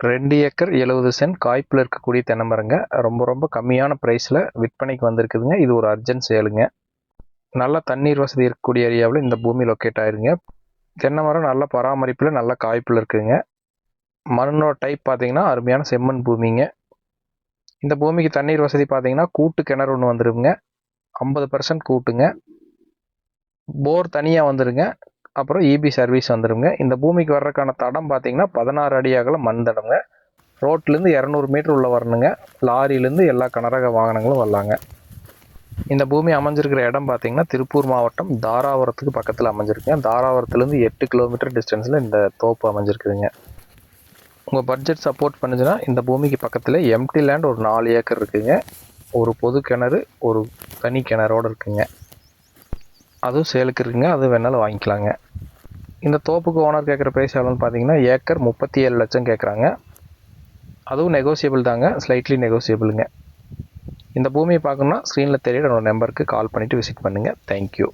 2 acre 70 send காய்ப்பில் இருக்கக்கூடிய தென்னை மரங்க. ரொம்ப கம்மியான ப்ரைஸில் விற்பனைக்கு வந்திருக்குதுங்க. இது ஒரு அர்ஜென்ட் சேலுங்க. நல்ல தண்ணீர் வசதி இருக்கக்கூடிய ஏரியாவில் இந்த பூமி லொக்கேட் ஆயிருங்க. தென்னை மரம் நல்ல பராமரிப்பில் நல்ல காய்ப்பில் இருக்குதுங்க. மண்ணோட டைப் பார்த்தீங்கன்னா அருமையான செம்மண் பூமிங்க. இந்த பூமிக்கு தண்ணீர் வசதி பார்த்தீங்கன்னா கூட்டு கிணறு ஒன்று வந்துருங்க. 50% கூட்டுங்க. போர் தனியாக வந்துருங்க. அப்புறம் இபி சர்வீஸ் வந்துடுங்க. இந்த பூமிக்கு வர்றதுக்கான தடம் பார்த்தீங்கன்னா 16 அடி அகலம் மண் தடங்க. ரோட்லேருந்து 200 மீட்டர் உள்ள வரணுங்க. லாரியிலேருந்து எல்லா கனரக வாகனங்களும் வரலாங்க. இந்த பூமி அமைஞ்சிருக்கிற இடம் பார்த்தீங்கன்னா திருப்பூர் மாவட்டம் தாராபுரத்துக்கு பக்கத்தில் அமைஞ்சிருக்குங்க. தாராபுரத்துலேருந்து 8 கிலோமீட்டர் டிஸ்டன்ஸில் இந்த தோப்பு அமைஞ்சிருக்குதுங்க. உங்கள் பட்ஜெட் சப்போர்ட் பண்ணுச்சுன்னா இந்த பூமிக்கு பக்கத்தில் எம்டி லேண்ட் ஒரு 4 ஏக்கர் இருக்குதுங்க. ஒரு பொது கிணறு, ஒரு தனி கிணறோடு இருக்குங்க. அதுவும் சேலுக்கு இருக்குங்க. அது வேணாலும் வாங்கிக்கலாங்க. இந்த தோப்புக்கு ஓனர் கேட்குற ப்ரைஸ் எவ்வளோன்னு பார்த்தீங்கன்னா ஏக்கர் 37 லட்சம் கேட்குறாங்க. அதுவும் நெகோசியபிள் தாங்க, ஸ்லைட்லி நெகோசியபிளுங்க. இந்த பூமியை பார்க்கணுன்னா ஸ்க்ரீனில் தெரியுற என்னோட நம்பருக்கு கால் பண்ணிவிட்டு விசிட் பண்ணுங்கள். தேங்க்யூ.